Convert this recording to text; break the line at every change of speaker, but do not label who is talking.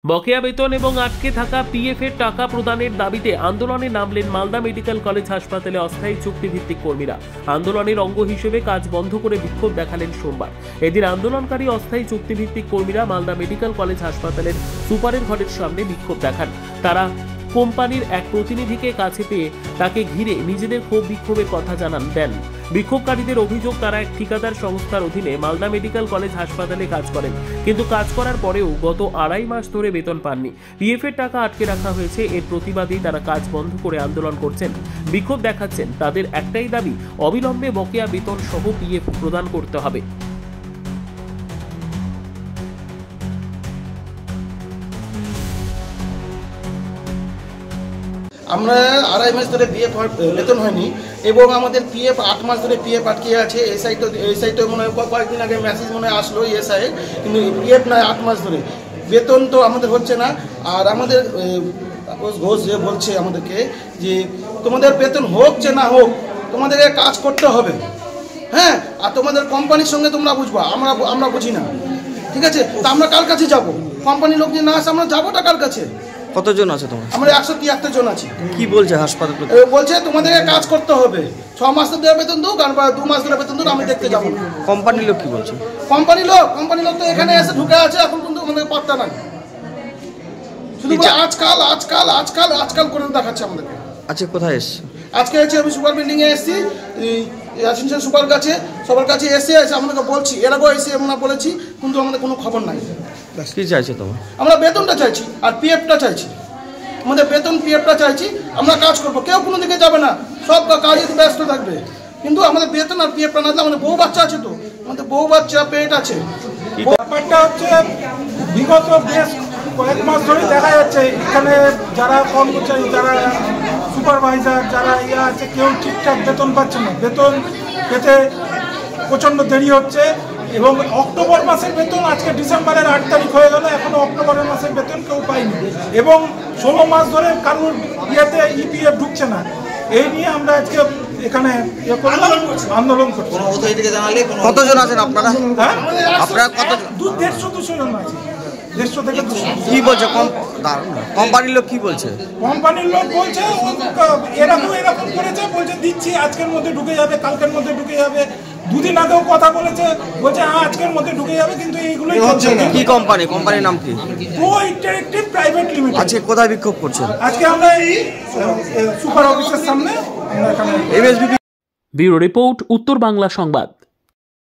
বকেয়া বেতন এবং আটকে থাকা পিএফ এর টাকা প্রদানের দাবিতে আন্দোলনে নামলেন মালদা মেডিকেল কলেজ হাসপাতালে অস্থায়ী চুক্তিভিত্তিক কর্মীরা। আন্দোলনের অঙ্গ হিসেবে কাজ বন্ধ করে বিক্ষোভ দেখালেন সোমবার। এদিন আন্দোলনকারী অস্থায়ী চুক্তিভিত্তিক কর্মীরা মালদা মেডিকেল কলেজ হাসপাতালের সুপারের ঘরের সামনে বিক্ষোভ দেখান। তারা কোম্পানির এক প্রতিনিধিকে কাছে পেয়ে তাকে ঘিরে নিজেদের ক্ষোভ বিক্ষোভের কথা দেন। বিক্ষোভকারীদের অভিযোগ, তারা এক ঠিকাদার সংস্থার অধীনে মালদা মেডিকেল কলেজ হাসপাতালে কাজ করেন, কিন্তু কাজ করার পরেও গত 2.5 মাস ধরে বেতন পাননি। পিএফ এর টাকা আটকে রাখা হয়েছে। এর প্রতিবাদেই তারা কাজ বন্ধ করে আন্দোলন করছেন, বিক্ষোভ দেখাচ্ছেন। তাদের একটাই দাবি, অবিলম্বে বকেয়া বেতন সহ পিএফ প্রদান করতে হবে।
আমরা 2.5 মাস ধরে পিএফ বেতন হয়নি এবং আমাদের পিএফ 8 মাস ধরে পিএফ আটকে আছে। এসআই মনে হয় কয়েকদিন আগে মেসেজ মনে হয় আসলো এসআই, কিন্তু পিএফ না 8 মাস ধরে বেতন তো আমাদের হচ্ছে না। আর আমাদের ঘোষ যে বলছে আমাদেরকে যে তোমাদের বেতন হোক যে না হোক তোমাদেরকে কাজ করতে হবে, হ্যাঁ, আর তোমাদের কোম্পানির সঙ্গে তোমরা বুঝবা, আমরা বুঝি না, ঠিক আছে? তা আমরা কার কাছে যাবো? কোম্পানির লোক যে না আসে আমরা যাবোটা কার কাছে?
কতজন আছে তোমরা?
আমরা 173 জন আছি।
কি বলছে হাসপাতাল?
বলছে তোমাদেরকে কাজ করতে হবে, 6 মাস ধরে বেতন দাও, আর 2 মাস ধরে বেতন দাও, আমি দেখতে যাবো না।
কোম্পানির লোক কি বলছে?
কোম্পানির লোক তো এখানে এসে ঢুকে আছে, এখন কিন্তু আমাদের পাত্তা নাই, শুধু আজকাল করে দেখাচ্ছে আমাদেরকে।
আচ্ছা, কোথায় এসছে?
আজকে এসে আমি সুপার বিল্ডিং এ এসেছি, অ্যাসিস্ট্যান্ট সুপার কাছে সবার কাছে এসে আমাদেরকে বলছি, এর আগেও এসে আমরা বলেছি, কিন্তু আমাদের কোনো খবর নাই।
কি চাইছে তোমার?
আমরা বেতনটা চাইছি আর পিএফটা চাইছি, আমাদের বেতন পিএফটা চাইছি। আমরা কাজ করবো, কেউ কোনো দিকে যাবে না, সব কাজে ব্যস্ত থাকবে, কিন্তু আমাদের বেতন আর পিএফটা না দিলে আমাদের বউ বাচ্চা আছে, তো আমাদের বউ বাচ্চা পেট আছে।
ব্যাপারটা হচ্ছে বিগত বেশ কয়েক মাস ধরে দেখা যাচ্ছে এখানে যারা কর্মচারী, যারা সুপারভাইজার, যারা আছে, কেউ ঠিকঠাক বেতন পাচ্ছে না। বেতন পেতে প্রচণ্ড দেরি হচ্ছে এবং অক্টোবর মাসের বেতন আজকে ডিসেম্বরের 8 তারিখ হয়ে গেল, এখনো অক্টোবরের মাসের বেতন কেউ পায়নি এবং 16 মাস ধরে কারোর ইয়েতে ইপিএফ ঢুকছে না। এই নিয়ে আমরা আজকে এখানে আন্দোলন করছি।
কতজন আছেন আপনারা?
হ্যাঁ,
আপনারা কত?
150-200 জন আছে। 150 থেকে 200।
কি বলছে কোম্পানির লোক? কি বলছে
কোম্পানির লোক? বলছে এরকম করেছে, বলছে দিচ্ছি, আজকের মধ্যে ঢুকে যাবে, কালকের মধ্যে ঢুকে যাবে। 2 দিন আগেও কথা বলেছে, বলছে হ্যাঁ আজকের মধ্যে ঢুকে যাবে, কিন্তু এইগুলোই হচ্ছে না।
কি কোম্পানি? কোম্পানির নাম কি?
Pro interactive private limited.
আজকে কোথায় বিক্ষোভ করছেন?
আজকে আমরা এই সুপার অফিসের সামনে।
ব্যুরো রিপোর্ট, উত্তর বাংলা সংবাদ।